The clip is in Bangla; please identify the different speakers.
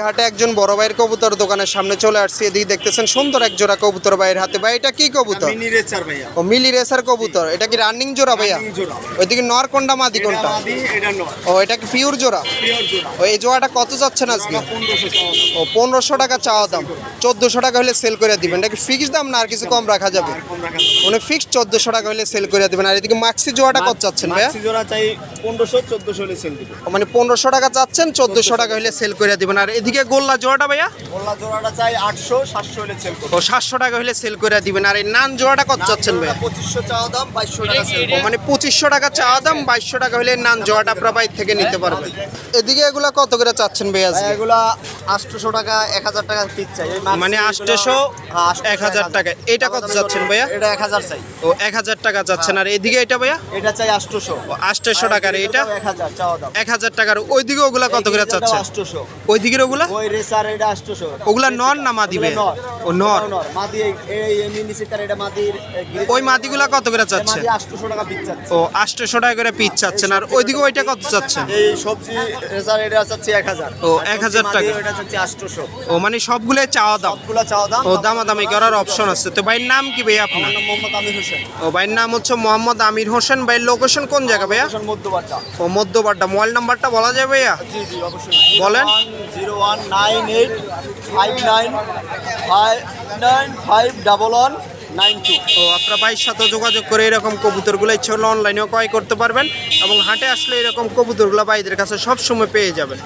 Speaker 1: হাটে একজন বড় ভাইয়ের কবুতর দোকানের সামনে চলে আসছে। এদিকে দেখতেছেন সুন্দর এক জোড়া কবুতর ভাইয়ের হাতে। ভাই এটা কি কবুতর?
Speaker 2: মিনি রেসার ভাইয়া।
Speaker 1: ও মিলি রেসার কবুতর। এটা কি রানিং জোড়া ভাইয়া?
Speaker 2: রানিং জোড়া।
Speaker 1: ওইদিকে নর কোনটা মাদি কোনটা?
Speaker 2: মাদি, এটা নর।
Speaker 1: ও এটা কি পিওর জোড়া?
Speaker 2: পিওর জোড়া।
Speaker 1: ও এই জোড়াটা কত যাচ্ছেন আজকে?
Speaker 2: 1500 টাকা।
Speaker 1: ও 1500 টাকা চাওয়া দাম, 1400 টাকা হলে সেল করে দিবেন। এটা কি ফিক্সড দাম না আর কিছু কম রাখা যাবে?
Speaker 2: কম রাখা যাবে।
Speaker 1: মানে ফিক্সড 1400 টাকা হলে সেল করে দিবেন। আর এদিকে মাক্সি জোড়াটা কত চাচ্ছেন ভাইয়া?
Speaker 2: মাক্সি জোড়া চাই 1500 1400 হলে সেল দিব।
Speaker 1: ও মানে 1500 টাকা চাচ্ছেন, 1400 টাকা হলে সেল করে দিবেন। আর এদিকে গোল্লা জোড়াটা ভাইয়া?
Speaker 2: গোল্লা জোড়াটা চাই 800 700 হলে সেল করব।
Speaker 1: ও 700 টাকা হলে সেল করে দিবেন। আর এই নান জোড়াটা কত চাচ্ছেন ভাইয়া?
Speaker 2: 2500 চাওয়া দাম, 2200 টাকা সেল
Speaker 1: ও মানে 2500 টাকা চাওয়া দাম, 2200 টাকা হলে নান জোড়াটা আপনার বাইর থেকে নিতে পারবেন। এদিকে এগুলা কত করে চাচ্ছেন ভাইয়া আজকে?
Speaker 2: এগুলা 800 টাকা 1000 টাকা পিস চাই। এই মাক্সি
Speaker 1: মানে
Speaker 2: এগুলো-
Speaker 1: 800
Speaker 2: হ্যাঁ,
Speaker 1: 1000 টাকা। এটা কত চাচ্ছেন ভাইয়া?
Speaker 2: এটা 1000 চাই।
Speaker 1: ও 1000 টাকা চাচ্ছেন। আর এদিকে এটা ভাইয়া?
Speaker 2: এটা চাই 800।
Speaker 1: ও 800 টাকার। এটা
Speaker 2: 1000 চাওয়া দাম।
Speaker 1: 1000 টাকার। ওইদিকে ওগুলা কত করে চাচ্ছেন?
Speaker 2: 800।
Speaker 1: ওইদিকের ওগুলা?
Speaker 2: ওই রেসার এটা 800।
Speaker 1: ওগুলা নর না মাদি ভাইয়া? ও নর।
Speaker 2: মাদি এই মিনি সিটার এটা মাদির
Speaker 1: ওই মাদিগুলা কত করে চাচ্ছেন?
Speaker 2: মাদি 800 টাকা পিস চাচ্ছে।
Speaker 1: ও 800 টাকা করে পিস চাচ্ছেন। আর ওইদিকে ওইটা কত চাচ্ছেন?
Speaker 2: এই সবজি রেসার এটা চাচ্ছে 1000।
Speaker 1: ও 1000 টাকা।
Speaker 2: এটা চাচ্ছে 800।
Speaker 1: ও মানে সবগুলাই চাওয়া দাম।
Speaker 2: সবগুলা চাওয়া দাম।
Speaker 1: ও দামাদামি করার অপশন আছে। তো ভাইয়ের নাম কি ভাইয়া আপনার?
Speaker 2: আমার নাম মোহাম্মদ আমির হোসেন।
Speaker 1: ও ভাইয়ের নাম হচ্ছে মোহাম্মদ আমির হোসেন। ভাইয়ের লোকেশন কোন জায়গা ভাইয়া?
Speaker 2: হোসেন মধ্যবাড্ডা।
Speaker 1: ও মধ্যবাড্ডা। মোবাইল নাম্বারটা বলা যায় ভাইয়া?
Speaker 2: জি জি অবশ্যই।
Speaker 1: বলেন।
Speaker 2: 01985951192।
Speaker 1: ও আপনার ভাইয়ের সাথে যোগাযোগ করে এরকম কবুতরগুলো ইচ্ছে হলে অনলাইনেও ক্রয় করতে পারবেন এবং হাটে আসলে এরকম কবুতরগুলো ভাইদের কাছে সবসময় পেয়ে যাবেন।